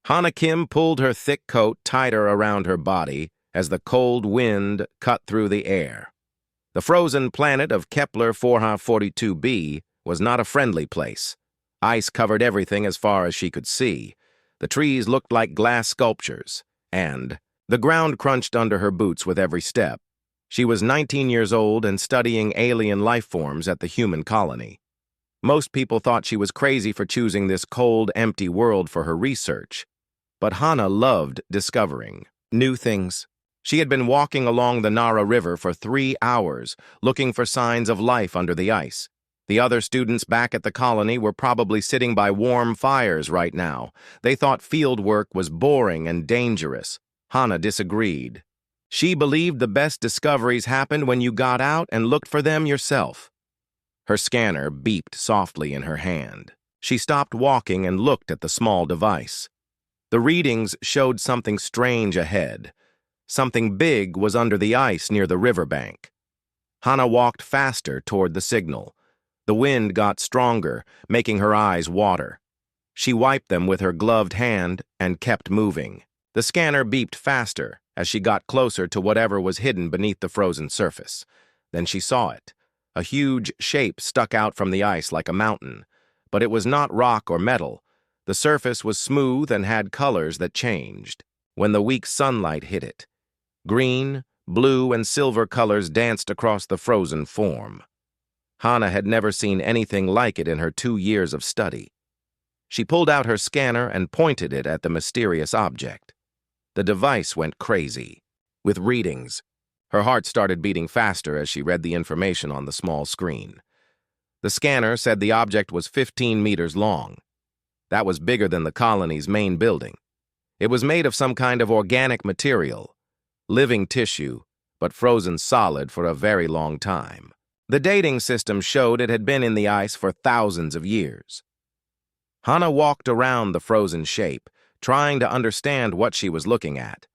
Hana Kim pulled her thick coat tighter around her body as the cold wind cut through the air. The frozen planet of Kepler 442b was not a friendly place. Ice covered everything as far as she could see. The trees looked like glass sculptures, and the ground crunched under her boots with every step. She was 19 years old and studying alien life forms at the human colony. Most people thought she was crazy for choosing this cold, empty world for her research. But Hana loved discovering new things. She had been walking along the Nara River for 3 hours, looking for signs of life under the ice. The other students back at the colony were probably sitting by warm fires right now. They thought field work was boring and dangerous. Hana disagreed. She believed the best discoveries happened when you got out and looked for them yourself. Her scanner beeped softly in her hand. She stopped walking and looked at the small device. The readings showed something strange ahead. Something big was under the ice near the riverbank. Hana walked faster toward the signal. The wind got stronger, making her eyes water. She wiped them with her gloved hand and kept moving. The scanner beeped faster as she got closer to whatever was hidden beneath the frozen surface. Then she saw it. A huge shape stuck out from the ice like a mountain, but it was not rock or metal. The surface was smooth and had colors that changed when the weak sunlight hit it. Green, blue, and silver colors danced across the frozen form. Hana had never seen anything like it in her 2 years of study. She pulled out her scanner and pointed it at the mysterious object. The device went crazy. With readings, her heart started beating faster as she read the information on the small screen. The scanner said the object was 15 meters long. That was bigger than the colony's main building. It was made of some kind of organic material, living tissue, but frozen solid for a very long time. The dating system showed it had been in the ice for thousands of years. Hana walked around the frozen shape, trying to understand what she was looking at.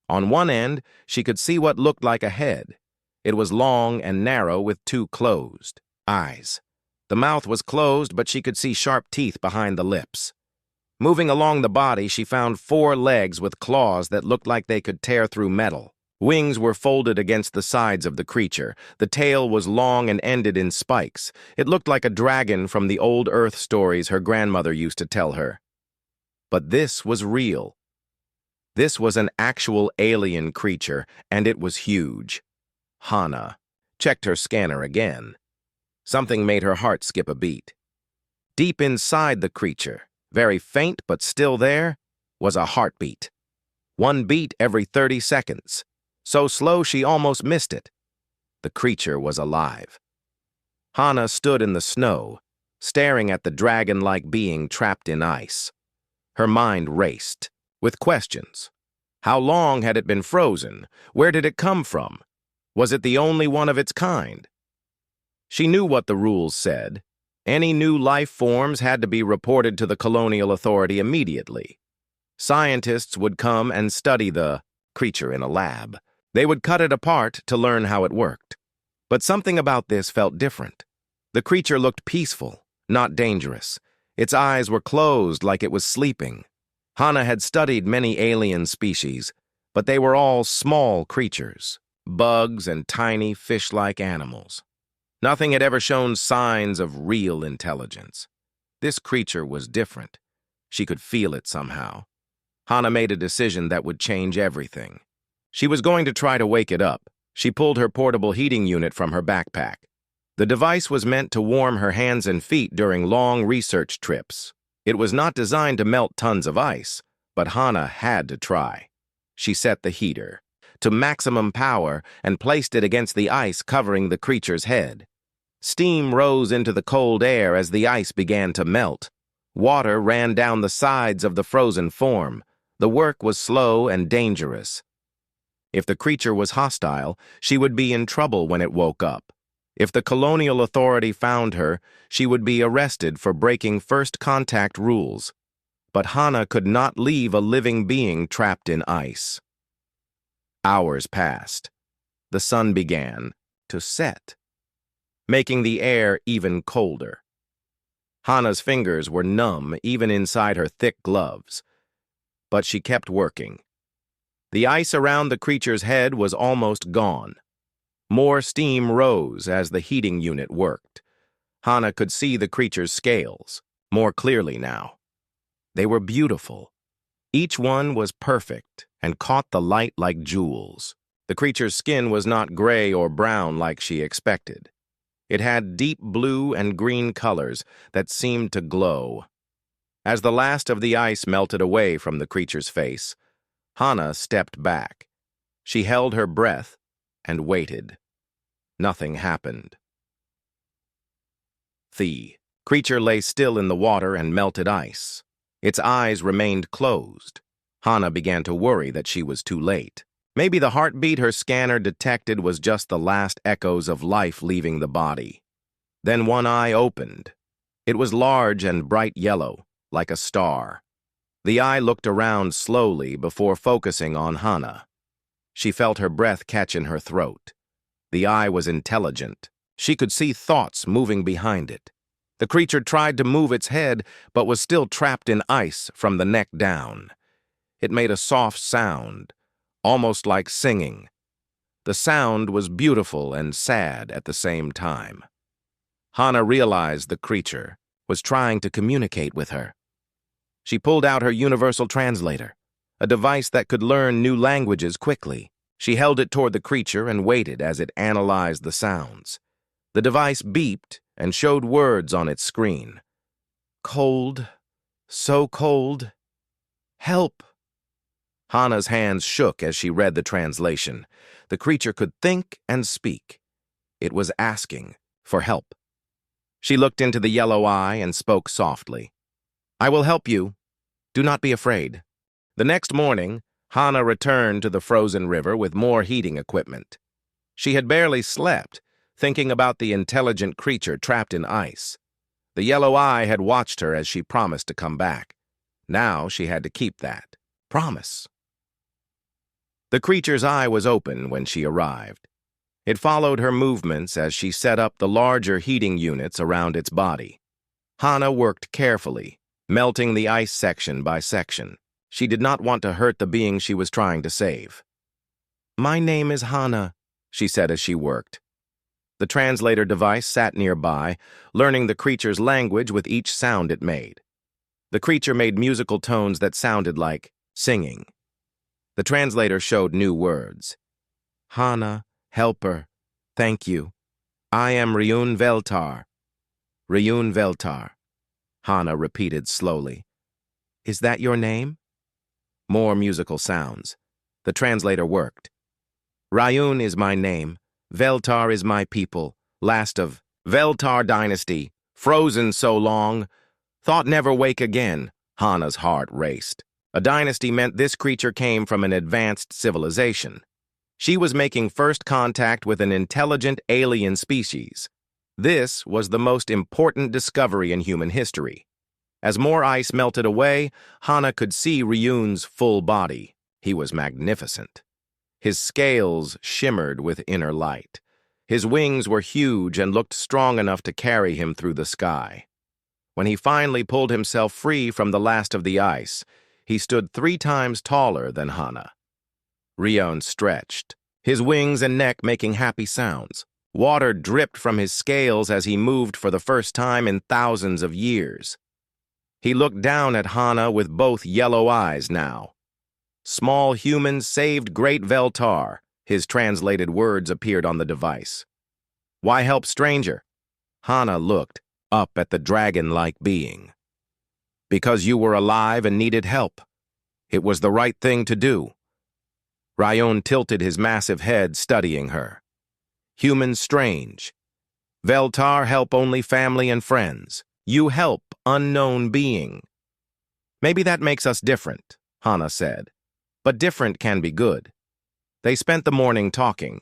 On one end, she could see what looked like a head. It was long and narrow with 2 closed eyes. The mouth was closed, but she could see sharp teeth behind the lips. Moving along the body, she found 4 legs with claws that looked like they could tear through metal. Wings were folded against the sides of the creature. The tail was long and ended in spikes. It looked like a dragon from the old Earth stories her grandmother used to tell her. But this was real. This was an actual alien creature, and it was huge. Hana checked her scanner again. Something made her heart skip a beat. Deep inside the creature, very faint but still there, was a heartbeat. 1 beat every 30 seconds. So slow she almost missed it. The creature was alive. Hana stood in the snow, staring at the dragon-like being trapped in ice. Her mind raced, with questions. How long had it been frozen? Where did it come from? Was it the only one of its kind? She knew what the rules said. Any new life forms had to be reported to the colonial authority immediately. Scientists would come and study the creature in a lab. They would cut it apart to learn how it worked. But something about this felt different. The creature looked peaceful, not dangerous. Its eyes were closed like it was sleeping. Hana had studied many alien species, but they were all small creatures, bugs and tiny fish-like animals. Nothing had ever shown signs of real intelligence. This creature was different. She could feel it somehow. Hana made a decision that would change everything. She was going to try to wake it up. She pulled her portable heating unit from her backpack. The device was meant to warm her hands and feet during long research trips. It was not designed to melt tons of ice, but Hana had to try. She set the heater to maximum power and placed it against the ice covering the creature's head. Steam rose into the cold air as the ice began to melt. Water ran down the sides of the frozen form. The work was slow and dangerous. If the creature was hostile, she would be in trouble when it woke up. If the colonial authority found her, she would be arrested for breaking first contact rules. But Hana could not leave a living being trapped in ice. Hours passed. The sun began to set, making the air even colder. Hana's fingers were numb even inside her thick gloves. but she kept working. The ice around the creature's head was almost gone. More steam rose as the heating unit worked. Hana could see the creature's scales more clearly now. They were beautiful. Each one was perfect and caught the light like jewels. The creature's skin was not gray or brown like she expected. It had deep blue and green colors that seemed to glow. As the last of the ice melted away from the creature's face, Hana stepped back. She held her breath and waited. Nothing happened. The creature lay still in the water and melted ice. Its eyes remained closed. Hana began to worry that she was too late. Maybe the heartbeat her scanner detected was just the last echoes of life leaving the body. Then one eye opened. It was large and bright yellow, like a star. The eye looked around slowly before focusing on Hana. She felt her breath catch in her throat. The eye was intelligent. She could see thoughts moving behind it. The creature tried to move its head, but was still trapped in ice from the neck down. It made a soft sound, almost like singing. The sound was beautiful and sad at the same time. Hana realized the creature was trying to communicate with her. She pulled out her universal translator, a device that could learn new languages quickly. She held it toward the creature and waited as it analyzed the sounds. The device beeped and showed words on its screen. Cold, so cold. Help. Hana's hands shook as she read the translation. The creature could think and speak. It was asking for help. She looked into the yellow eye and spoke softly. I will help you. Do not be afraid. The next morning, Hana returned to the frozen river with more heating equipment. She had barely slept, thinking about the intelligent creature trapped in ice. The yellow eye had watched her as she promised to come back. Now she had to keep that promise. The creature's eye was open when she arrived. It followed her movements as she set up the larger heating units around its body. Hana worked carefully, melting the ice section by section. She did not want to hurt the being she was trying to save. My name is Hana, she said as she worked. The translator device sat nearby, learning the creature's language with each sound it made. The creature made musical tones that sounded like singing. The translator showed new words. Hana, helper, thank you. I am Ryun Veltar. Ryun Veltar. Hana repeated slowly. Is that your name? More musical sounds. The translator worked. Ryun is my name. Veltar is my people. Last of Veltar dynasty. Frozen so long. Thought never wake again. Hana's heart raced. A dynasty meant this creature came from an advanced civilization. She was making first contact with an intelligent alien species. This was the most important discovery in human history. As more ice melted away, Hana could see Ryun's full body. He was magnificent. His scales shimmered with inner light. His wings were huge and looked strong enough to carry him through the sky. When he finally pulled himself free from the last of the ice, he stood 3 times taller than Hana. Ryun stretched, his wings and neck making happy sounds. Water dripped from his scales as he moved for the first time in thousands of years. He looked down at Hana with both yellow eyes now. Small humans saved great Veltar. His translated words appeared on the device. Why help stranger? Hana looked up at the dragon-like being. Because you were alive and needed help. It was the right thing to do. Ryun tilted his massive head, studying her. Humans strange. Veltar help only family and friends. You help unknown being. Maybe that makes us different, Hana said. But different can be good. They spent the morning talking.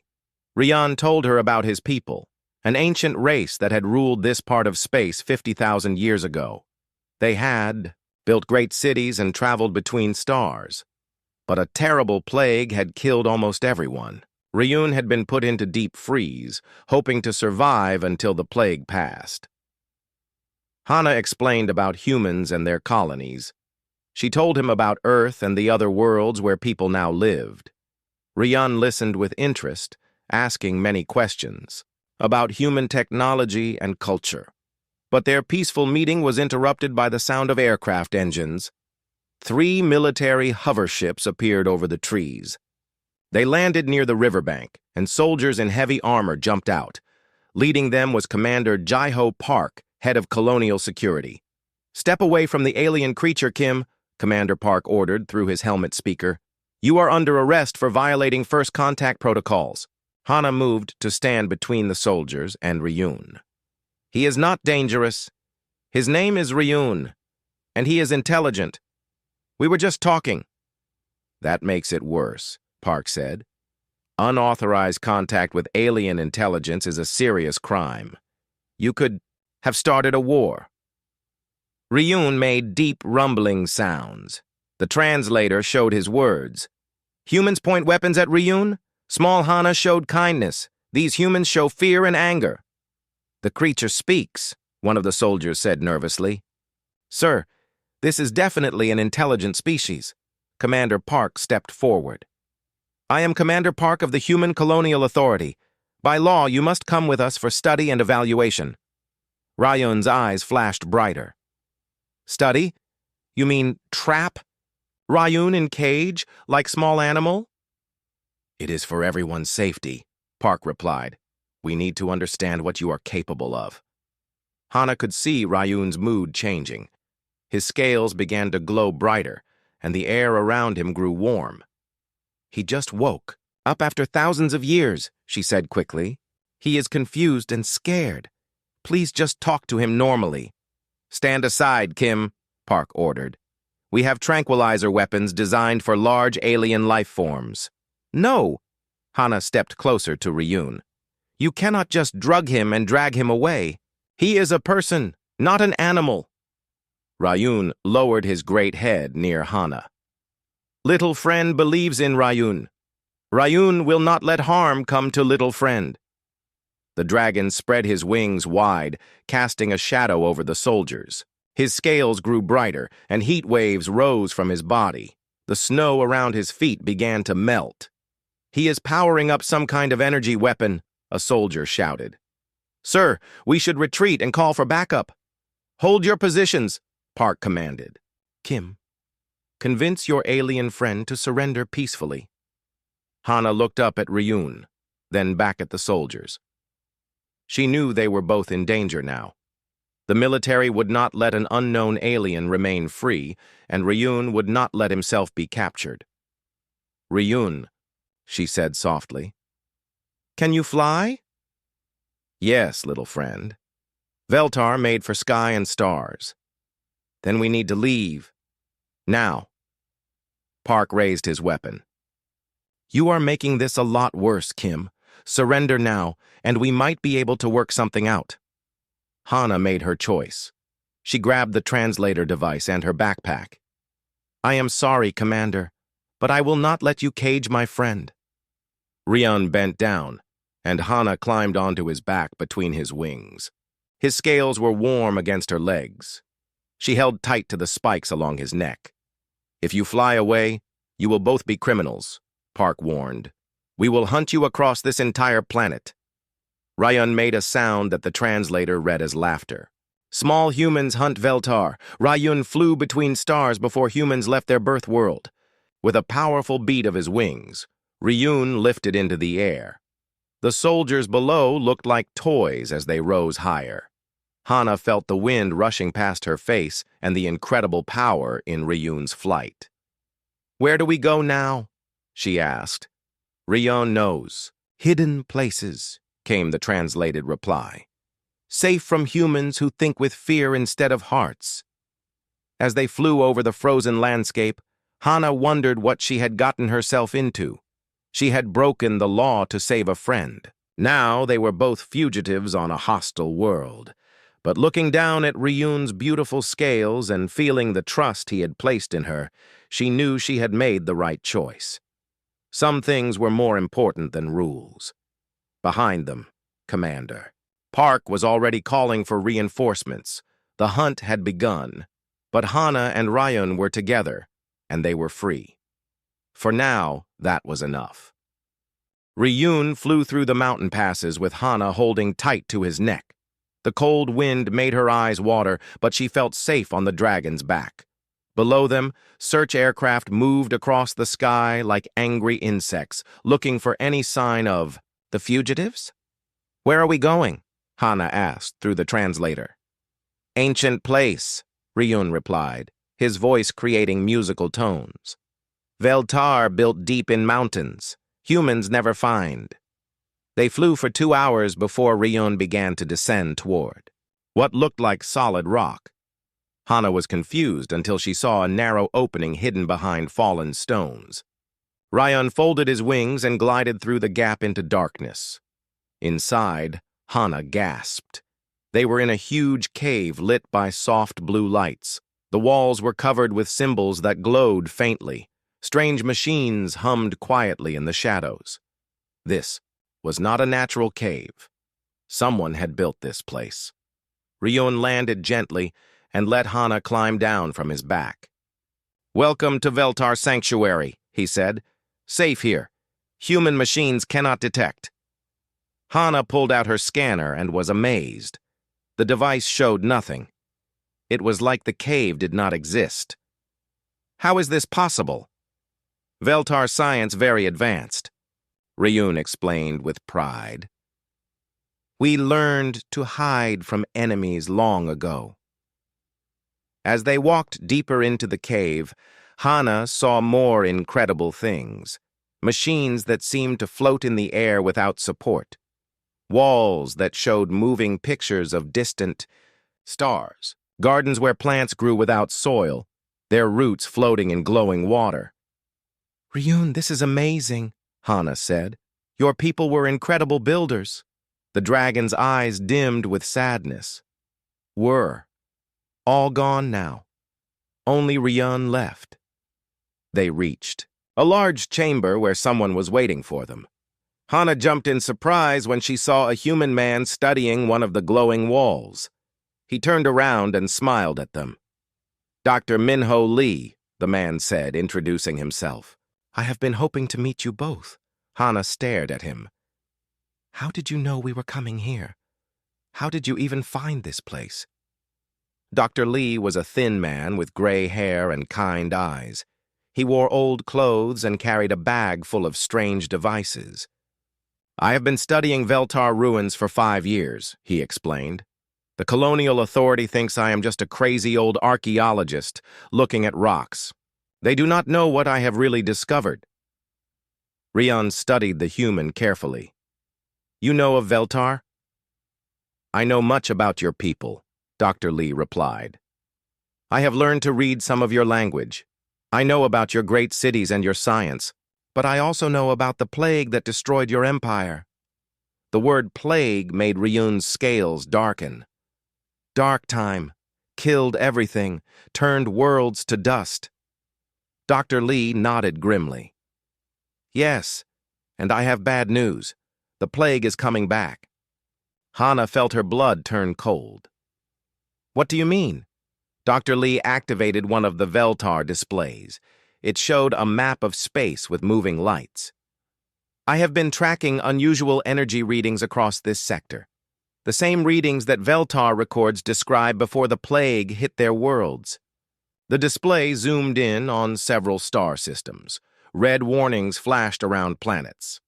Ryun told her about his people, an ancient race that had ruled this part of space 50,000 years ago. They had built great cities and traveled between stars. But a terrible plague had killed almost everyone. Ryun had been put into deep freeze, hoping to survive until the plague passed. Hana explained about humans and their colonies. She told him about Earth and the other worlds where people now lived. Rian listened with interest, asking many questions about human technology and culture. But their peaceful meeting was interrupted by the sound of aircraft engines. 3 military hover ships appeared over the trees. They landed near the riverbank, and soldiers in heavy armor jumped out. Leading them was Commander Jai-Ho Park, head of colonial security. "Step away from the alien creature, Kim," Commander Park ordered through his helmet speaker. "You are under arrest for violating first contact protocols." Hana moved to stand between the soldiers and Ryun. "He is not dangerous. His name is Ryun, and he is intelligent. We were just talking." "That makes it worse," Park said. "Unauthorized contact with alien intelligence is a serious crime. You could have started a war." Ryun made deep, rumbling sounds. The translator showed his words. "Humans point weapons at Ryun. Small Hana showed kindness. These humans show fear and anger." "The creature speaks," one of the soldiers said nervously. "Sir, this is definitely an intelligent species." Commander Park stepped forward. "I am Commander Park of the Human Colonial Authority. By law, you must come with us for study and evaluation." Ryun's eyes flashed brighter. "Study? You mean trap? Ryun in cage, like small animal?" "It is for everyone's safety," Park replied. "We need to understand what you are capable of." Hana could see Ryun's mood changing. His scales began to glow brighter, and the air around him grew warm. "He just woke, up after thousands of years," she said quickly. "He is confused and scared. Please just talk to him normally." "Stand aside, Kim," Park ordered. "We have tranquilizer weapons designed for large alien life forms." "No!" Hana stepped closer to Ryun. "You cannot just drug him and drag him away. He is a person, not an animal." Ryun lowered his great head near Hana. "Little friend believes in Ryun. Ryun will not let harm come to little friend." The dragon spread his wings wide, casting a shadow over the soldiers. His scales grew brighter, and heat waves rose from his body. The snow around his feet began to melt. "He is powering up some kind of energy weapon," a soldier shouted. "Sir, we should retreat and call for backup." "Hold your positions," Park commanded. "Kim, convince your alien friend to surrender peacefully." Hana looked up at Ryun, then back at the soldiers. She knew they were both in danger now. The military would not let an unknown alien remain free, and Ryun would not let himself be captured. "Ryun," she said softly. "Can you fly?" "Yes, little friend. Veltar made for sky and stars." "Then we need to leave. Now." Park raised his weapon. "You are making this a lot worse, Kim. Surrender now, and we might be able to work something out." Hana made her choice. She grabbed the translator device and her backpack. "I am sorry, Commander, but I will not let you cage my friend." Ryun bent down, and Hana climbed onto his back between his wings. His scales were warm against her legs. She held tight to the spikes along his neck. "If you fly away, you will both be criminals," Park warned. "We will hunt you across this entire planet." Ryun made a sound that the translator read as laughter. "Small humans hunt Veltar. Ryun flew between stars before humans left their birth world." With a powerful beat of his wings, Ryun lifted into the air. The soldiers below looked like toys as they rose higher. Hana felt the wind rushing past her face and the incredible power in Ryun's flight. "Where do we go now?" she asked. "Ryun knows. Hidden places," came the translated reply. "Safe from humans who think with fear instead of hearts." As they flew over the frozen landscape, Hana wondered what she had gotten herself into. She had broken the law to save a friend. Now they were both fugitives on a hostile world. But looking down at Ryun's beautiful scales and feeling the trust he had placed in her, she knew she had made the right choice. Some things were more important than rules. Behind them, Commander. Park was already calling for reinforcements. The hunt had begun. But Hana and Ryun were together, and they were free. For now, that was enough. Ryun flew through the mountain passes with Hana holding tight to his neck. The cold wind made her eyes water, but she felt safe on the dragon's back. Below them, search aircraft moved across the sky like angry insects, looking for any sign of the fugitives. "Where are we going?" Hana asked through the translator. "Ancient place," Ryun replied, his voice creating musical tones. "Veltar built deep in mountains. Humans never find." They flew for 2 hours before Ryun began to descend toward what looked like solid rock. Hana was confused until she saw a narrow opening hidden behind fallen stones. Ryun folded his wings and glided through the gap into darkness. Inside, Hana gasped. They were in a huge cave lit by soft blue lights. The walls were covered with symbols that glowed faintly. Strange machines hummed quietly in the shadows. This was not a natural cave. Someone had built this place. Ryun landed gently and let Hana climb down from his back. "Welcome to Veltar Sanctuary," he said. "Safe here. Human machines cannot detect." Hana pulled out her scanner and was amazed. The device showed nothing. It was like the cave did not exist. "How is this possible?" "Veltar science very advanced," Ryun explained with pride. "We learned to hide from enemies long ago." As they walked deeper into the cave, Hana saw more incredible things. Machines that seemed to float in the air without support. Walls that showed moving pictures of distant stars. Gardens where plants grew without soil, their roots floating in glowing water. "Ryun, this is amazing," Hana said. "Your people were incredible builders." The dragon's eyes dimmed with sadness. "Were. All gone now. Only Ryun left." They reached a large chamber where someone was waiting for them. Hana jumped in surprise when she saw a human man studying one of the glowing walls. He turned around and smiled at them. "Dr. Minho Lee," the man said, introducing himself. "I have been hoping to meet you both." Hana stared at him. "How did you know we were coming here? How did you even find this place?" Dr. Lee was a thin man with gray hair and kind eyes. He wore old clothes and carried a bag full of strange devices. "I have been studying Veltar ruins for 5 years," he explained. "The colonial authority thinks I am just a crazy old archaeologist looking at rocks. They do not know what I have really discovered." Ryun studied the human carefully. "You know of Veltar?" "I know much about your people," Dr. Lee replied. "I have learned to read some of your language. I know about your great cities and your science, but I also know about the plague that destroyed your empire." The word plague made Ryun's scales darken. "Dark time, killed everything, turned worlds to dust." Dr. Lee nodded grimly. "Yes, and I have bad news. The plague is coming back." Hana felt her blood turn cold. "What do you mean?" Dr. Lee activated one of the Veltar displays. It showed a map of space with moving lights. "I have been tracking unusual energy readings across this sector. The same readings that Veltar records describe before the plague hit their worlds." The display zoomed in on several star systems. Red warnings flashed around planets.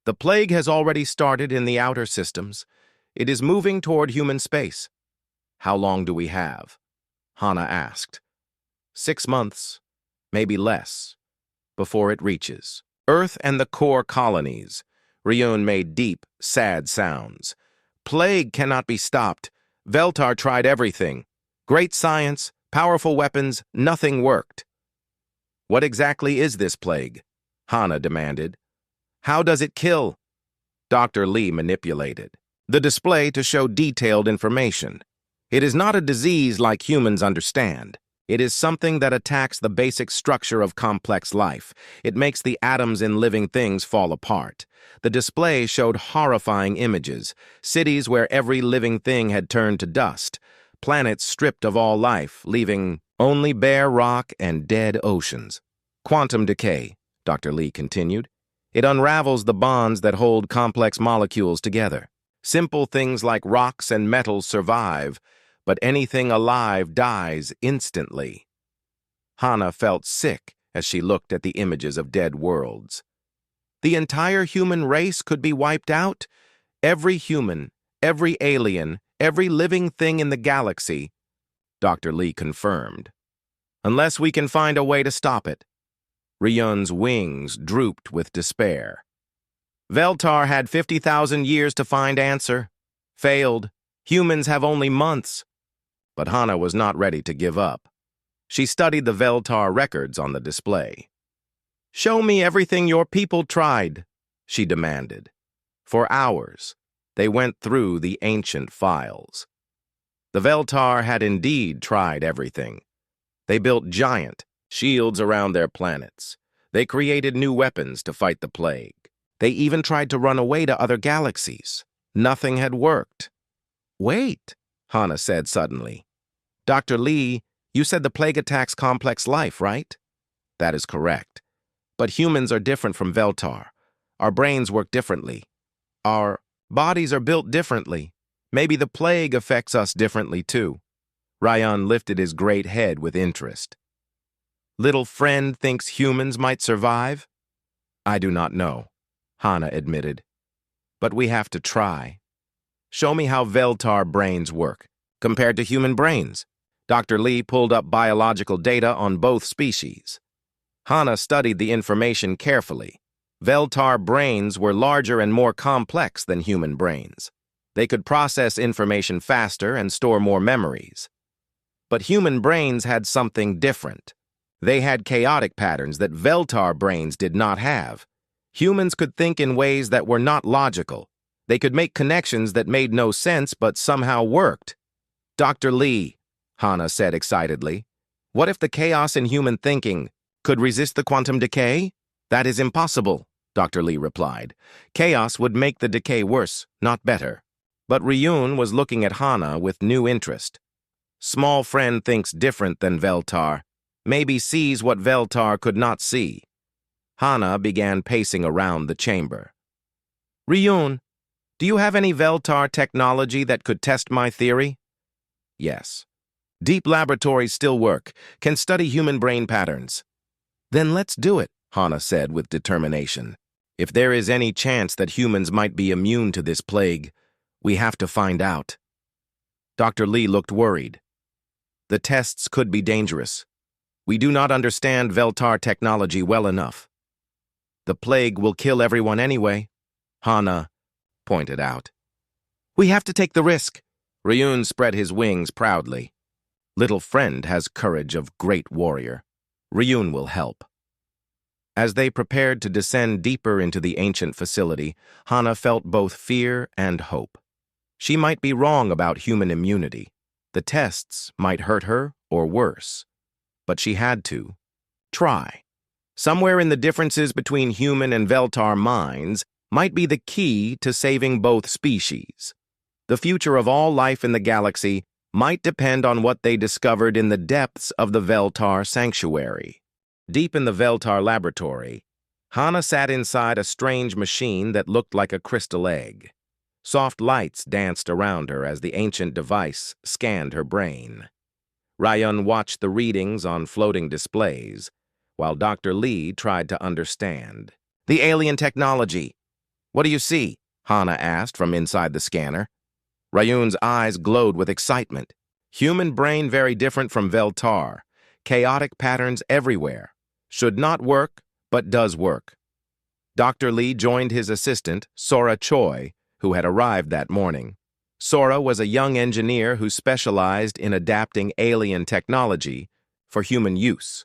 "The plague has already started in the outer systems. It is moving toward human space." "How long do we have?" Hana asked. 6 months, maybe less, before it reaches Earth and the core colonies." Ryun made deep, sad sounds. "Plague cannot be stopped. Veltar tried everything. Great science, powerful weapons, nothing worked." "What exactly is this plague?" Hana demanded. "How does it kill?" Dr. Lee manipulated the display to show detailed information. "It is not a disease like humans understand. It is something that attacks the basic structure of complex life. It makes the atoms in living things fall apart." The display showed horrifying images, cities where every living thing had turned to dust, planets stripped of all life, leaving Only bare rock and dead oceans. Quantum decay, Dr. Lee continued. It unravels the bonds that hold complex molecules together. Simple things like rocks and metals survive, but anything alive dies instantly. Hana felt sick as she looked at the images of dead worlds. The entire human race could be wiped out? Every human, every alien, every living thing in the galaxy, Dr. Lee confirmed. Unless we can find a way to stop it. Ryun's wings drooped with despair. Veltar had 50,000 years to find answer. Failed. Humans have only months. But Hana was not ready to give up. She studied the Veltar records on the display. "Show me everything your people tried," she demanded. For hours, they went through the ancient files. The Veltar had indeed tried everything. They built giant shields around their planets. They created new weapons to fight the plague. They even tried to run away to other galaxies. Nothing had worked. "Wait," Hana said suddenly. "Dr. Lee, you said the plague attacks complex life, right?" "That is correct. But humans are different from Veltar. Our brains work differently. Our bodies are built differently. Maybe the plague affects us differently too." Ryan lifted his great head with interest. "Little friend thinks humans might survive?" "I do not know," Hana admitted. "But we have to try. Show me how Veltar brains work, compared to human brains." Dr. Lee pulled up biological data on both species. Hana studied the information carefully. Veltar brains were larger and more complex than human brains. They could process information faster and store more memories. But human brains had something different. They had chaotic patterns that Veltar brains did not have. Humans could think in ways that were not logical. They could make connections that made no sense but somehow worked. "Dr. Lee," Hana said excitedly, "what if the chaos in human thinking could resist the quantum decay?" "That is impossible," Dr. Lee replied. "Chaos would make the decay worse, not better." But Ryun was looking at Hana with new interest. "Small friend thinks different than Veltar. Maybe sees what Veltar could not see." Hana began pacing around the chamber. "Ryun, do you have any Veltar technology that could test my theory?" "Yes. Deep laboratories still work, can study human brain patterns." "Then let's do it," Hana said with determination. "If there is any chance that humans might be immune to this plague, we have to find out." Dr. Lee looked worried. "The tests could be dangerous. We do not understand Veltar technology well enough." "The plague will kill everyone anyway," Hana pointed out. "We have to take the risk." Ryun spread his wings proudly. "Little friend has courage of great warrior. Ryun will help." As they prepared to descend deeper into the ancient facility, Hana felt both fear and hope. She might be wrong about human immunity. The tests might hurt her or worse. But she had to try. Somewhere in the differences between human and Veltar minds might be the key to saving both species. The future of all life in the galaxy might depend on what they discovered in the depths of the Veltar sanctuary. Deep in the Veltar laboratory, Hana sat inside a strange machine that looked like a crystal egg. Soft lights danced around her as the ancient device scanned her brain. Ryun watched the readings on floating displays, while Dr. Lee tried to understand. "The alien technology. What do you see?" Hana asked from inside the scanner. Ryun's eyes glowed with excitement. "Human brain very different from Veltar. Chaotic patterns everywhere. Should not work, but does work." Dr. Lee joined his assistant, Sora Choi, who had arrived that morning. Sora was a young engineer who specialized in adapting alien technology for human use.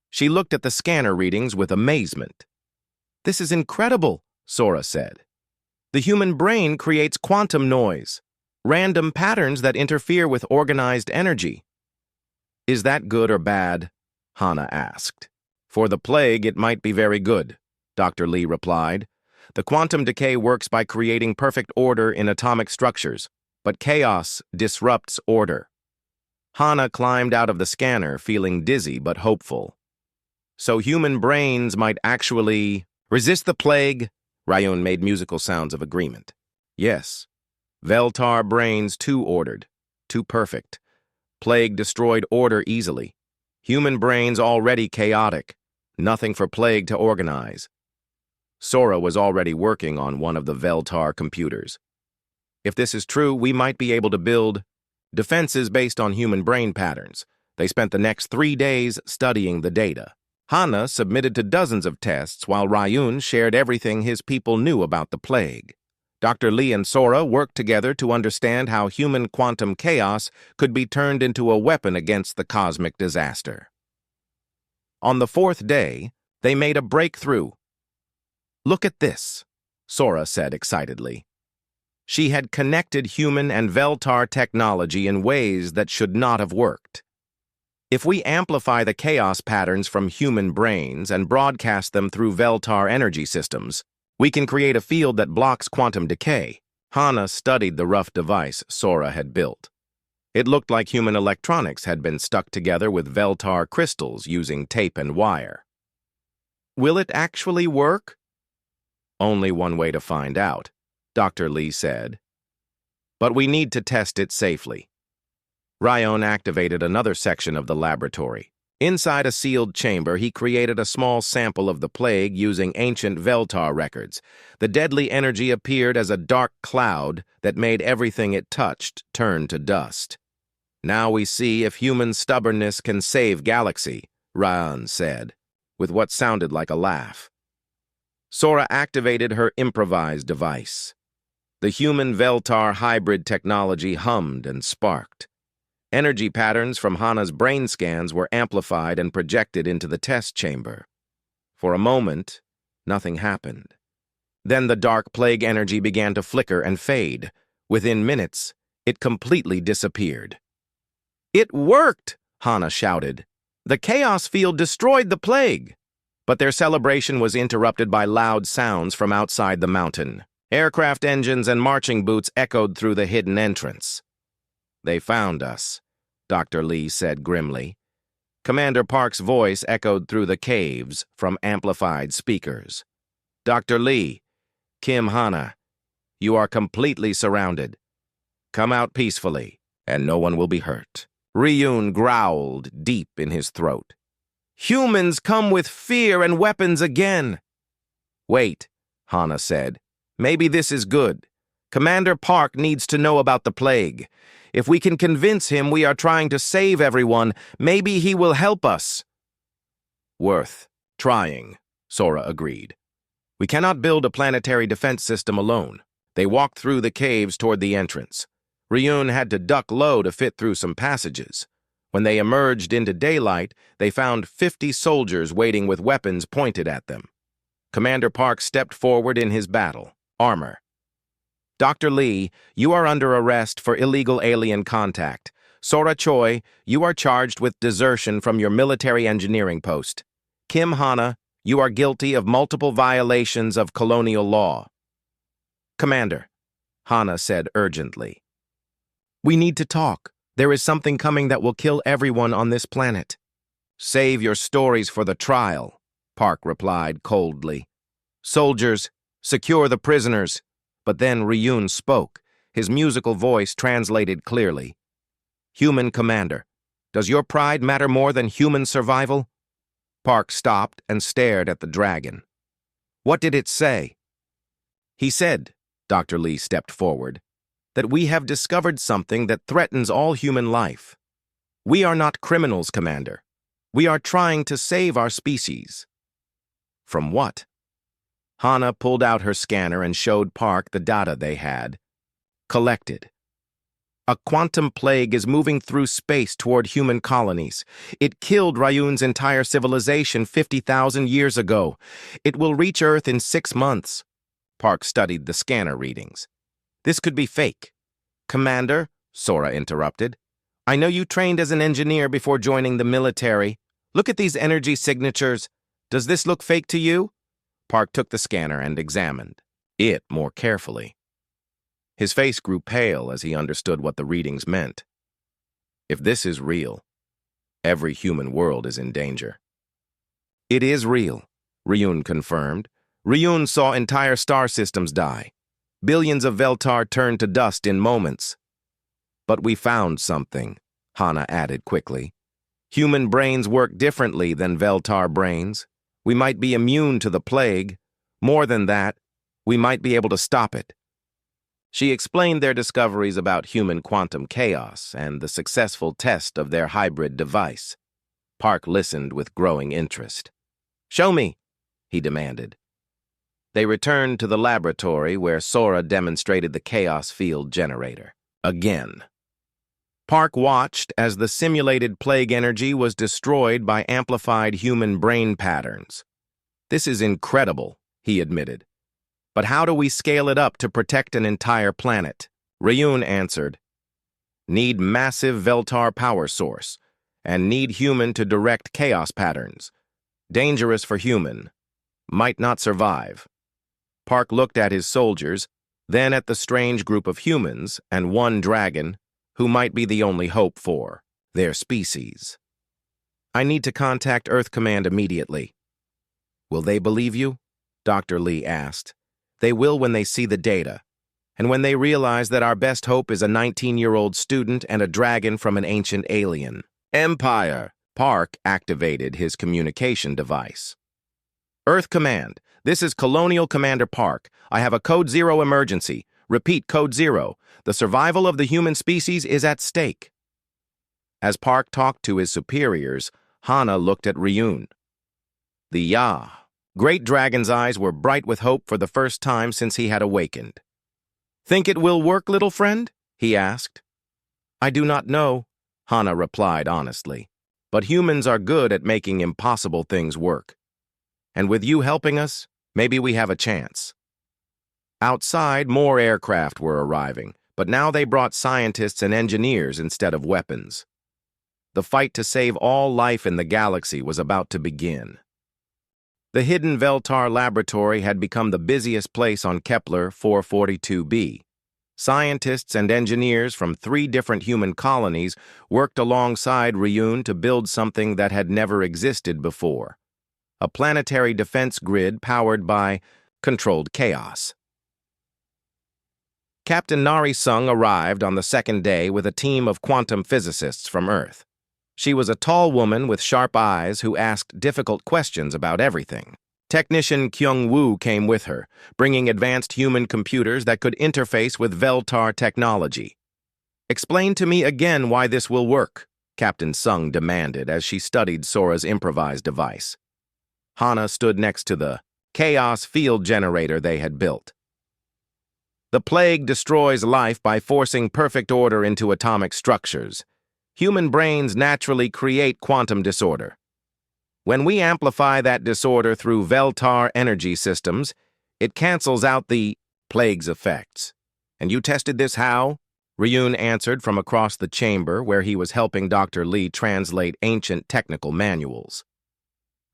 She looked at the scanner readings with amazement. "This is incredible," Sora said. "The human brain creates quantum noise, random patterns that interfere with organized energy." "Is that good or bad?" Hana asked. "For the plague, it might be very good," Dr. Lee replied. "The quantum decay works by creating perfect order in atomic structures, but chaos disrupts order." Hana climbed out of the scanner, feeling dizzy but hopeful. So human brains might actually resist the plague? Ryun made musical sounds of agreement. Yes. Veltar brains too ordered. Too perfect. Plague destroyed order easily. Human brains already chaotic. Nothing for plague to organize. Sora was already working on one of the Veltar computers. If this is true, we might be able to build defenses based on human brain patterns. They spent the next 3 days studying the data. Hana submitted to dozens of tests while Ryun shared everything his people knew about the plague. Dr. Lee and Sora worked together to understand how human quantum chaos could be turned into a weapon against the cosmic disaster. On the 4th day, they made a breakthrough. "Look at this," Sora said excitedly. She had connected human and Veltar technology in ways that should not have worked. If we amplify the chaos patterns from human brains and broadcast them through Veltar energy systems, we can create a field that blocks quantum decay. Hana studied the rough device Sora had built. It looked like human electronics had been stuck together with Veltar crystals using tape and wire. Will it actually work? Only one way to find out, Dr. Lee said. But we need to test it safely. Ryun activated another section of the laboratory. Inside a sealed chamber, he created a small sample of the plague using ancient Veltar records. The deadly energy appeared as a dark cloud that made everything it touched turn to dust. "Now we see if human stubbornness can save galaxy," Ryun said, with what sounded like a laugh. Sora activated her improvised device. The human Veltar hybrid technology hummed and sparked. Energy patterns from Hana's brain scans were amplified and projected into the test chamber. For a moment, nothing happened. Then the dark plague energy began to flicker and fade. Within minutes, it completely disappeared. "It worked!" Hana shouted. "The chaos field destroyed the plague!" But their celebration was interrupted by loud sounds from outside the mountain. Aircraft engines and marching boots echoed through the hidden entrance. "They found us," Dr. Lee said grimly. Commander Park's voice echoed through the caves from amplified speakers. "Dr. Lee, Kim Hana, you are completely surrounded. Come out peacefully, and no one will be hurt." Ryun growled deep in his throat. "Humans come with fear and weapons again." "Wait," Hana said. "Maybe this is good. Commander Park needs to know about the plague. If we can convince him we are trying to save everyone, maybe he will help us." "Worth trying," Sora agreed. "We cannot build a planetary defense system alone." They walked through the caves toward the entrance. Ryun had to duck low to fit through some passages. When they emerged into daylight, they found 50 soldiers waiting with weapons pointed at them. Commander Park stepped forward in his battle armor. "Dr. Lee, you are under arrest for illegal alien contact. Sora Choi, you are charged with desertion from your military engineering post. Kim Hana, you are guilty of multiple violations of colonial law." "Commander," Hana said urgently, "we need to talk. There is something coming that will kill everyone on this planet." "Save your stories for the trial," Park replied coldly. "Soldiers, secure the prisoners." But then Ryun spoke. His musical voice translated clearly. "Human commander, does your pride matter more than human survival?" Park stopped and stared at the dragon. "What did it say?" "He said," Dr. Lee stepped forward, "that we have discovered something that threatens all human life. We are not criminals, Commander. We are trying to save our species." "From what?" Hana pulled out her scanner and showed Park the data they had collected. "A quantum plague is moving through space toward human colonies. It killed Ryun's entire civilization 50,000 years ago. It will reach Earth in 6 months." Park studied the scanner readings. "This could be fake." "Commander," Sora interrupted, "I know you trained as an engineer before joining the military. Look at these energy signatures. Does this look fake to you?" Park took the scanner and examined it more carefully. His face grew pale as he understood what the readings meant. If this is real, every human world is in danger. It is real, Ryun confirmed. Ryun saw entire star systems die. Billions of Veltar turned to dust in moments. But we found something, Hana added quickly. Human brains work differently than Veltar brains. We might be immune to the plague. More than that, we might be able to stop it. She explained their discoveries about human quantum chaos and the successful test of their hybrid device. Park listened with growing interest. "Show me," he demanded. They returned to the laboratory where Sora demonstrated the chaos field generator. Again. Park watched as the simulated plague energy was destroyed by amplified human brain patterns. "This is incredible," he admitted. "But how do we scale it up to protect an entire planet?" Ryun answered, "Need massive Veltar power source, and need human to direct chaos patterns. Dangerous for human. Might not survive." Park looked at his soldiers, then at the strange group of humans and one dragon, who might be the only hope for their species. "I need to contact Earth Command immediately." "Will they believe you?" Dr. Lee asked. "They will when they see the data, and when they realize that our best hope is a 19-year-old student and a dragon from an ancient alien." "Empire!" Park activated his communication device. "Earth Command, this is Colonial Commander Park. I have a Code 0 emergency. Repeat, Code 0. The survival of the human species is at stake." As Park talked to his superiors, Hana looked at Ryun. The great dragon's eyes were bright with hope for the first time since he had awakened. "Think it will work, little friend?" he asked. "I do not know," Hana replied honestly. "But humans are good at making impossible things work. And with you helping us, maybe we have a chance." Outside, more aircraft were arriving, but now they brought scientists and engineers instead of weapons. The fight to save all life in the galaxy was about to begin. The hidden Veltar laboratory had become the busiest place on Kepler 442b. Scientists and engineers from 3 different human colonies worked alongside Ryun to build something that had never existed before: a planetary defense grid powered by controlled chaos. Captain Narration arrived on the second day with a team of quantum physicists from Earth. She was a tall woman with sharp eyes who asked difficult questions about everything. Technician Kyung-woo came with her, bringing advanced human computers that could interface with Veltar technology. "Explain to me again why this will work," Captain Sung demanded as she studied Sora's improvised device. Hana stood next to the chaos field generator they had built. "The plague destroys life by forcing perfect order into atomic structures. Human brains naturally create quantum disorder. When we amplify that disorder through Veltar energy systems, it cancels out the plague's effects." "And you tested this how?" Ryun answered from across the chamber where he was helping Dr. Lee translate ancient technical manuals.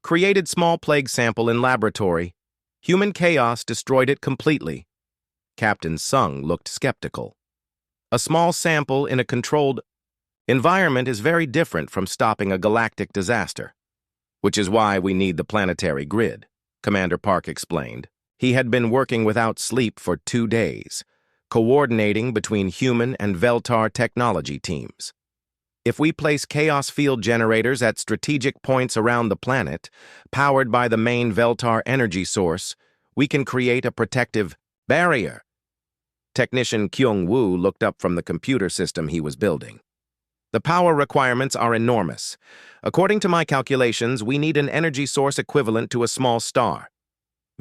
"Created small plague sample in laboratory. Human chaos destroyed it completely." Captain Sung looked skeptical. "A small sample in a controlled environment is very different from stopping a galactic disaster." "Which is why we need the planetary grid," Commander Park explained. He had been working without sleep for 2 days, coordinating between human and Veltar technology teams. "If we place chaos field generators at strategic points around the planet, powered by the main Veltar energy source, we can create a protective barrier." Technician Kyung-woo looked up from the computer system he was building. "The power requirements are enormous. According to my calculations, we need an energy source equivalent to a small star."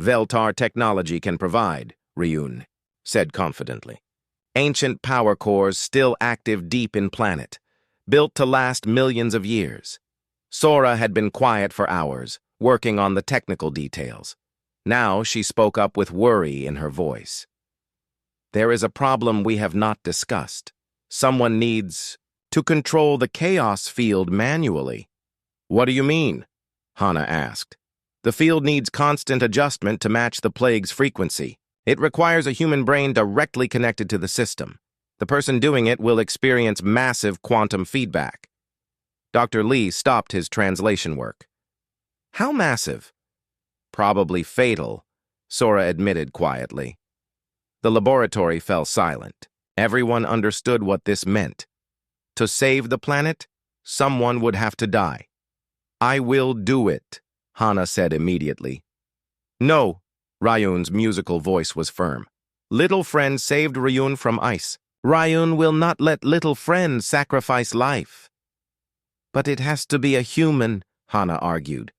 "Veltar technology can provide," Ryun said confidently. "Ancient power cores still active deep in planet, built to last millions of years." Sora had been quiet for hours, working on the technical details. Now she spoke up with worry in her voice. "There is a problem we have not discussed. Someone needs to control the chaos field manually." "What do you mean?" Hana asked. "The field needs constant adjustment to match the plague's frequency. It requires a human brain directly connected to the system. The person doing it will experience massive quantum feedback. Dr. Lee stopped his translation work. How massive? Probably fatal, Sora admitted quietly. The laboratory fell silent. Everyone understood what this meant. To save the planet, someone would have to die. I will do it, Hana said immediately. No, Ryun's musical voice was firm. Little Friend saved Ryun from ice. Ryun will not let Little Friend sacrifice life. But it has to be a human, Hana argued.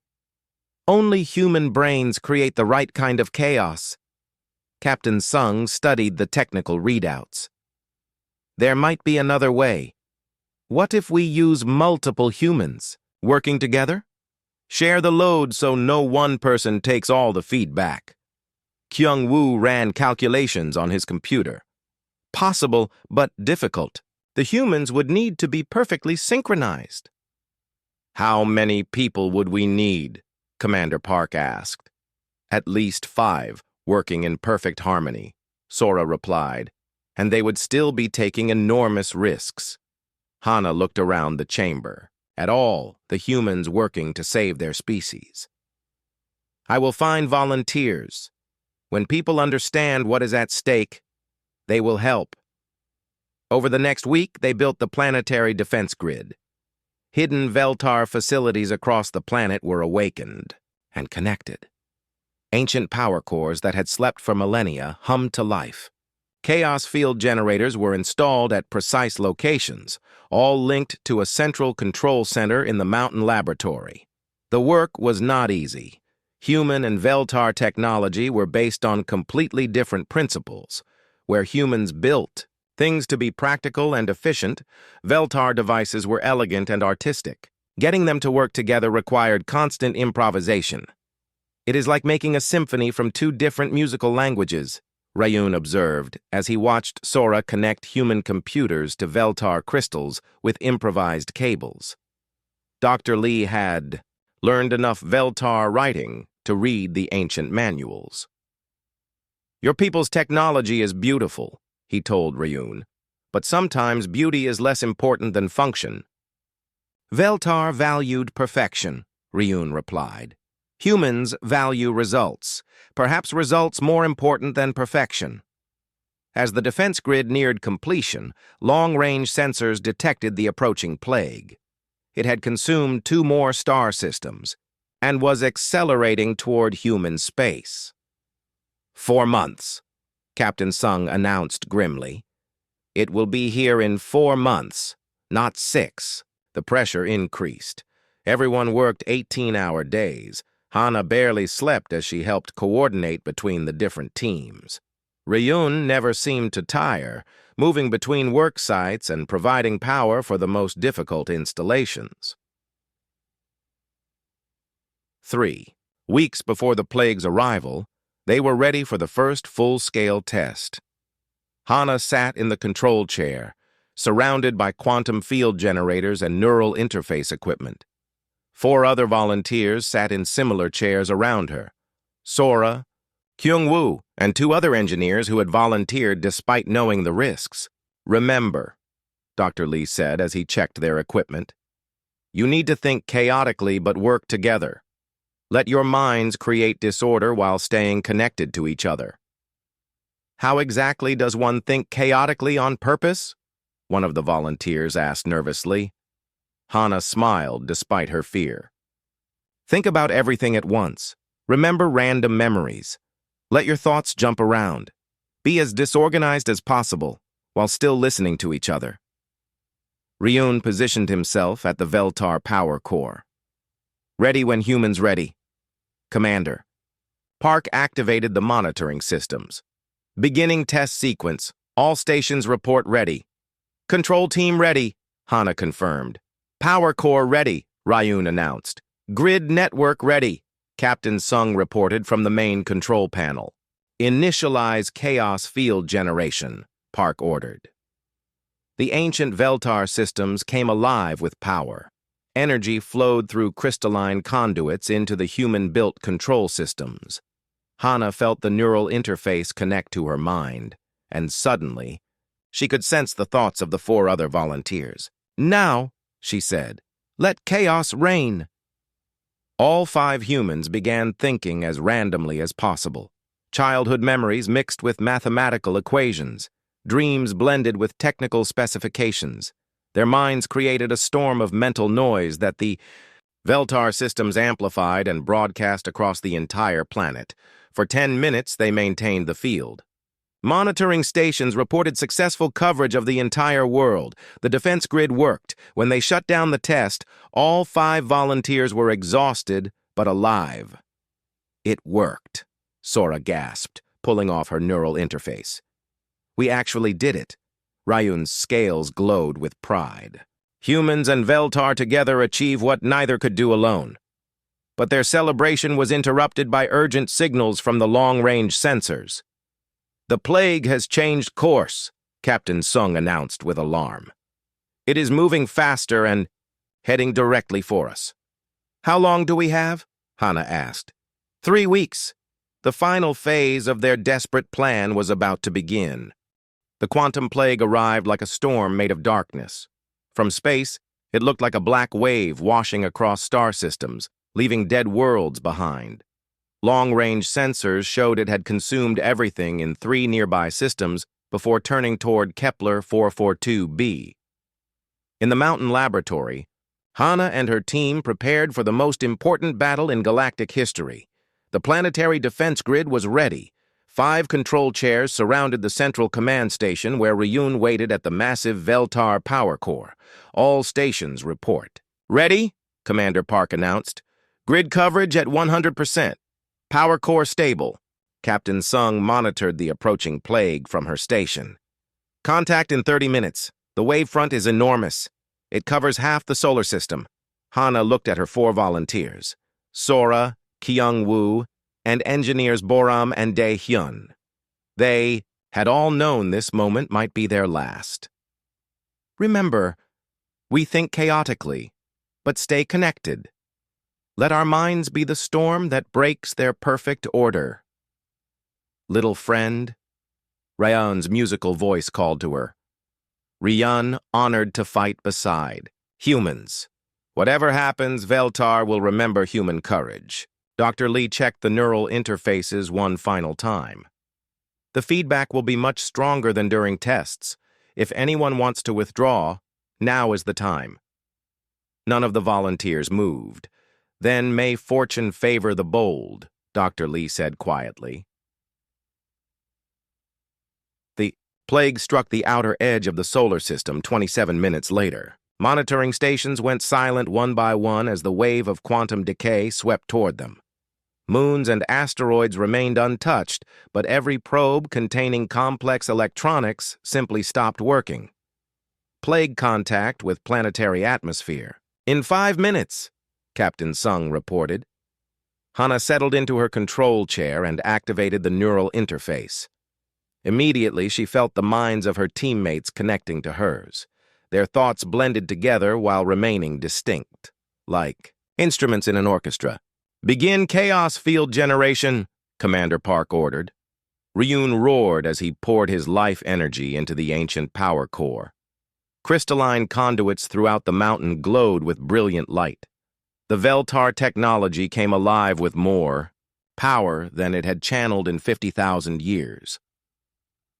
Only human brains create the right kind of chaos. Captain Sung studied the technical readouts. There might be another way. What if we use multiple humans, working together? Share the load so no one person takes all the feedback. Kyung-woo ran calculations on his computer. Possible, but difficult. The humans would need to be perfectly synchronized. How many people would we need? Commander Park asked. At least 5, working in perfect harmony, Sora replied, and they would still be taking enormous risks. Hana looked around the chamber, at all the humans working to save their species. I will find volunteers. When people understand what is at stake, they will help. Over the next week, they built the planetary defense grid. Hidden Veltar facilities across the planet were awakened and connected. Ancient power cores that had slept for millennia hummed to life. Chaos field generators were installed at precise locations, all linked to a central control center in the mountain laboratory. The work was not easy. Human and Veltar technology were based on completely different principles. Where humans built things to be practical and efficient, Veltar devices were elegant and artistic. Getting them to work together required constant improvisation. It is like making a symphony from 2 different musical languages, Ryun observed as he watched Sora connect human computers to Veltar crystals with improvised cables. Dr. Lee had learned enough Veltar writing to read the ancient manuals. Your people's technology is beautiful, he told Ryun, but sometimes beauty is less important than function. Veltar valued perfection, Ryun replied. Humans value results, perhaps results more important than perfection. As the defense grid neared completion, long-range sensors detected the approaching plague. It had consumed 2 more star systems and was accelerating toward human space. 4 months, Captain Sung announced grimly. It will be here in 4 months, not 6. The pressure increased. Everyone worked 18-hour days. Hana barely slept as she helped coordinate between the different teams. Ryun never seemed to tire, moving between work sites and providing power for the most difficult installations. 3. Weeks before the plague's arrival, they were ready for the first full-scale test. Hana sat in the control chair, surrounded by quantum field generators and neural interface equipment. 4 other volunteers sat in similar chairs around her. Sora, Kyung-woo, and 2 other engineers who had volunteered despite knowing the risks. Remember, Dr. Lee said as he checked their equipment, you need to think chaotically but work together. Let your minds create disorder while staying connected to each other. How exactly does one think chaotically on purpose? One of the volunteers asked nervously. Hana smiled despite her fear. Think about everything at once. Remember random memories. Let your thoughts jump around. Be as disorganized as possible while still listening to each other. Ryun positioned himself at the Veltar power core. Ready when humans ready. Commander. Park activated the monitoring systems. Beginning test sequence. All stations report ready. Control team ready, Hana confirmed. Power core ready, Ryun announced. Grid network ready, Captain Sung reported from the main control panel. Initialize chaos field generation, Park ordered. The ancient Veltar systems came alive with power. Energy flowed through crystalline conduits into the human-built control systems. Hana felt the neural interface connect to her mind, and suddenly, She could sense the thoughts of the 4 other volunteers. "Now," she said, "let chaos reign." All 5 humans began thinking as randomly as possible. Childhood memories mixed with mathematical equations. Dreams blended with technical specifications. Their minds created a storm of mental noise that the Veltar systems amplified and broadcast across the entire planet. For 10 minutes, they maintained the field. Monitoring stations reported successful coverage of the entire world. The defense grid worked. When they shut down the test, all 5 volunteers were exhausted but alive. "It worked," Sora gasped, pulling off her neural interface. "We actually did it." Ryun's scales glowed with pride. Humans and Veltar together achieve what neither could do alone. But their celebration was interrupted by urgent signals from the long-range sensors. "The plague has changed course," Captain Sung announced with alarm. "It is moving faster and heading directly for us." "How long do we have?" Hana asked. 3 weeks. The final phase of their desperate plan was about to begin. The quantum plague arrived like a storm made of darkness. From space, it looked like a black wave washing across star systems, leaving dead worlds behind. Long-range sensors showed it had consumed everything in 3 nearby systems before turning toward Kepler 442b. In the mountain laboratory, Hana and her team prepared for the most important battle in galactic history. The planetary defense grid was ready. 5 control chairs surrounded the central command station where Ryun waited at the massive Veltar power core. All stations report. "Ready?" Commander Park announced. "Grid coverage at 100%. Power core stable." Captain Sung monitored the approaching plague from her station. "Contact in 30 minutes. The wavefront is enormous. It covers half the solar system." Hana looked at her 4 volunteers, Sora, Kyung-woo, and engineers Boram and Dae-hyun. They had all known this moment might be their last. "Remember, we think chaotically, but stay connected. Let our minds be the storm that breaks their perfect order." "Little friend," Ryun's musical voice called to her. Ryun honored to fight beside. "Humans. Whatever happens, Veltar will remember human courage." Dr. Lee checked the neural interfaces one final time. "The feedback will be much stronger than during tests. If anyone wants to withdraw, now is the time." None of the volunteers moved. "Then may fortune favor the bold," Dr. Lee said quietly. The plague struck the outer edge of the solar system 27 minutes later. Monitoring stations went silent one by one as the wave of quantum decay swept toward them. Moons and asteroids remained untouched, but every probe containing complex electronics simply stopped working. Plague contact with planetary atmosphere. "In 5 minutes," Captain Sung reported. Hana settled into her control chair and activated the neural interface. Immediately, she felt the minds of her teammates connecting to hers. Their thoughts blended together while remaining distinct, like instruments in an orchestra. "Begin chaos field generation," Commander Park ordered. Ryun roared as he poured his life energy into the ancient power core. Crystalline conduits throughout the mountain glowed with brilliant light. The Veltar technology came alive with more power than it had channeled in 50,000 years.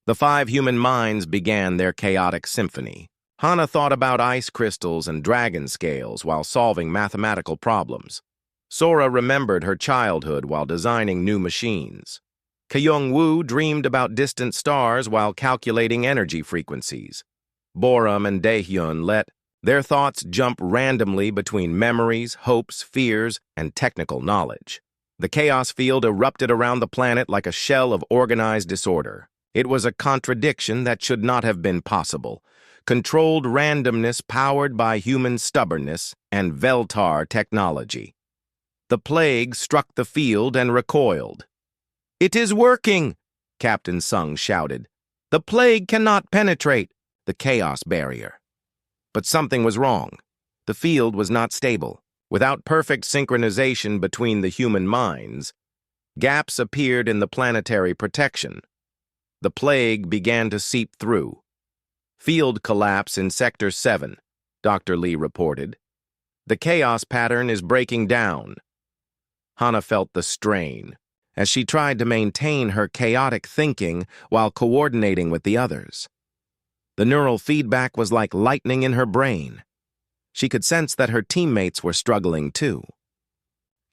The 5 human minds began their chaotic symphony. Hana thought about ice crystals and dragon scales while solving mathematical problems. Sora remembered her childhood while designing new machines. Kyung-woo dreamed about distant stars while calculating energy frequencies. Boram and Dae-hyun let their thoughts jump randomly between memories, hopes, fears, and technical knowledge. The chaos field erupted around the planet like a shell of organized disorder. It was a contradiction that should not have been possible. Controlled randomness powered by human stubbornness and Veltar technology. The plague struck the field and recoiled. "It is working!" Captain Sung shouted. "The plague cannot penetrate the chaos barrier." But something was wrong. The field was not stable. Without perfect synchronization between the human minds, gaps appeared in the planetary protection. The plague began to seep through. Field collapse in Sector 7, Dr. Lee reported. The chaos pattern is breaking down. Hana felt the strain as she tried to maintain her chaotic thinking while coordinating with the others. The neural feedback was like lightning in her brain. She could sense that her teammates were struggling too.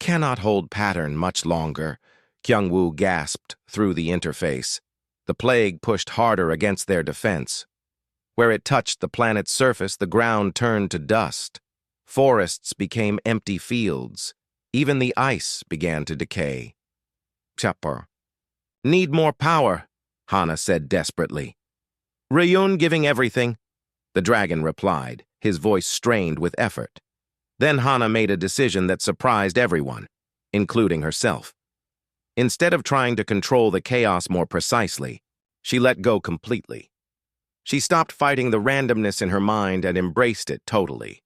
"Cannot hold pattern much longer," Kyung-woo gasped through the interface. The plague pushed harder against their defense. Where it touched the planet's surface, the ground turned to dust. Forests became empty fields. Even the ice began to decay. "Chopper. Need more power," Hana said desperately. "Ryun giving everything," the dragon replied, his voice strained with effort. Then Hana made a decision that surprised everyone, including herself. Instead of trying to control the chaos more precisely, she let go completely. She stopped fighting the randomness in her mind and embraced it totally.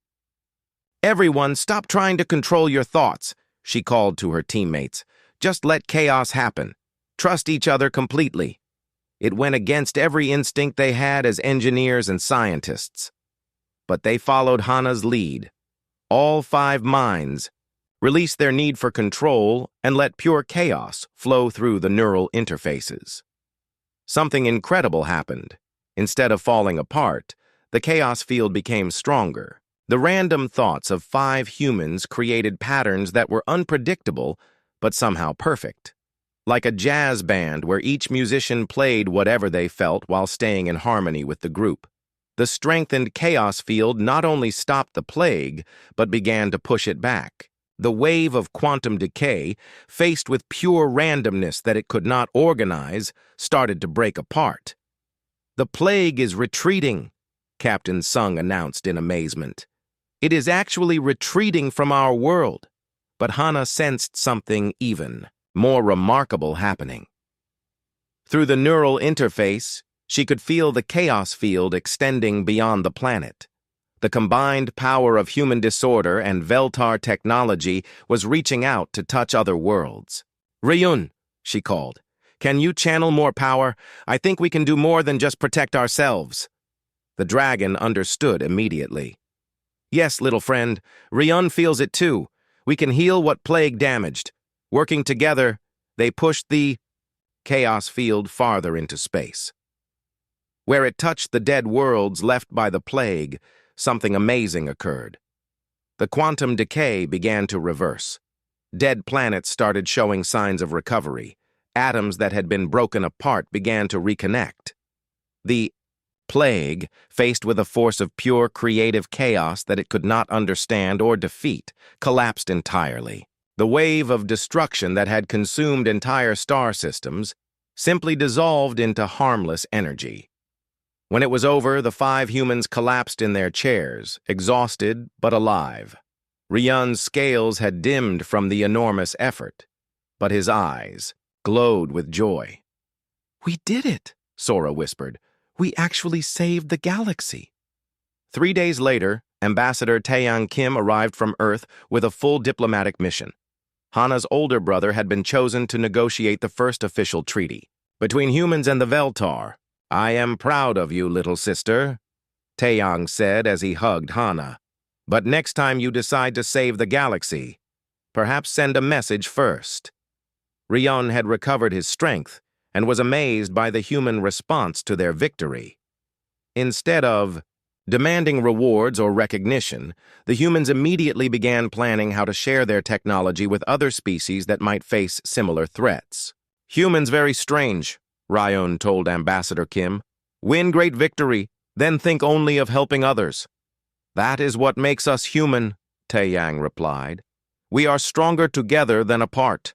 "Everyone, stop trying to control your thoughts," she called to her teammates. "Just let chaos happen. Trust each other completely." It went against every instinct they had as engineers and scientists. But they followed Hana's lead. All 5 minds released their need for control and let pure chaos flow through the neural interfaces. Something incredible happened. Instead of falling apart, the chaos field became stronger. The random thoughts of 5 humans created patterns that were unpredictable but somehow perfect. Like a jazz band where each musician played whatever they felt while staying in harmony with the group. The strengthened chaos field not only stopped the plague, but began to push it back. The wave of quantum decay, faced with pure randomness that it could not organize, started to break apart. "The plague is retreating," Captain Sung announced in amazement. "It is actually retreating from our world." But Hana sensed something even more remarkable happening. Through the neural interface, she could feel the chaos field extending beyond the planet. The combined power of human disorder and Veltar technology was reaching out to touch other worlds. "Ryun," she called, "can you channel more power? I think we can do more than just protect ourselves." The dragon understood immediately. "Yes, little friend, Ryun feels it too. We can heal what plague damaged." Working together, they pushed the chaos field farther into space. Where it touched the dead worlds left by the plague, something amazing occurred. The quantum decay began to reverse. Dead planets started showing signs of recovery. Atoms that had been broken apart began to reconnect. The plague, faced with a force of pure creative chaos that it could not understand or defeat, collapsed entirely. The wave of destruction that had consumed entire star systems simply dissolved into harmless energy. When it was over, the 5 humans collapsed in their chairs, exhausted but alive. Ryun's scales had dimmed from the enormous effort, but his eyes glowed with joy. "We did it," Sora whispered. "We actually saved the galaxy." 3 days later, Ambassador Taeyang Kim arrived from Earth with a full diplomatic mission. Hana's older brother had been chosen to negotiate the first official treaty between humans and the Veltar. "I am proud of you, little sister," Taeyang said as he hugged Hana. "But next time you decide to save the galaxy, perhaps send a message first." Ryun had recovered his strength and was amazed by the human response to their victory. Instead of demanding rewards or recognition, the humans immediately began planning how to share their technology with other species that might face similar threats. "Humans very strange," Ryun told Ambassador Kim. "Win great victory, then think only of helping others." "That is what makes us human," Taeyang replied. "We are stronger together than apart."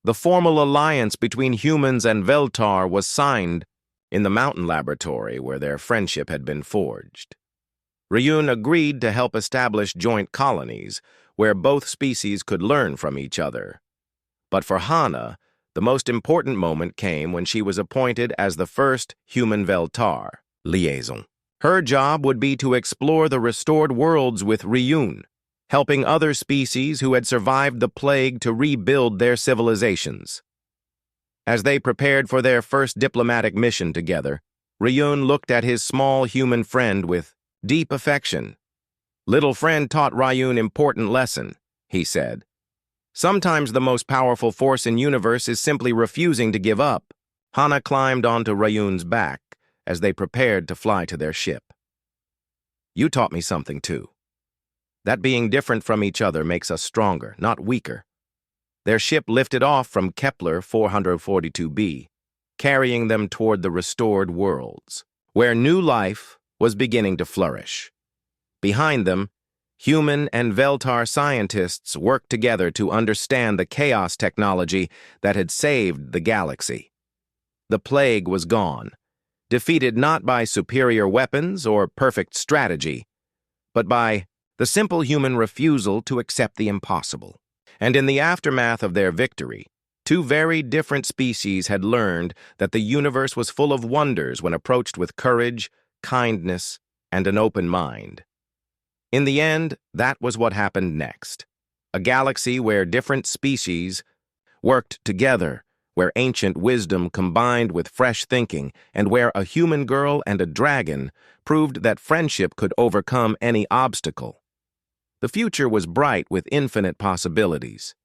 The formal alliance between humans and Veltar was signed in the mountain laboratory where their friendship had been forged. Ryun agreed to help establish joint colonies where both species could learn from each other. But for Hana, the most important moment came when she was appointed as the first human Veltar liaison. Her job would be to explore the restored worlds with Ryun, helping other species who had survived the plague to rebuild their civilizations. As they prepared for their first diplomatic mission together, Ryun looked at his small human friend with deep affection. "Little friend taught Ryun important lesson," he said. "Sometimes the most powerful force in universe is simply refusing to give up." Hana climbed onto Ryun's back as they prepared to fly to their ship. "You taught me something too. That being different from each other makes us stronger, not weaker." Their ship lifted off from Kepler 442b, carrying them toward the restored worlds, where new life was beginning to flourish. Behind them, human and Veltar scientists worked together to understand the chaos technology that had saved the galaxy. The plague was gone, defeated not by superior weapons or perfect strategy, but by the simple human refusal to accept the impossible. And in the aftermath of their victory, two very different species had learned that the universe was full of wonders when approached with courage, kindness, and an open mind. In the end, that was what happened next. A galaxy where different species worked together, where ancient wisdom combined with fresh thinking, and where a human girl and a dragon proved that friendship could overcome any obstacle. The future was bright with infinite possibilities.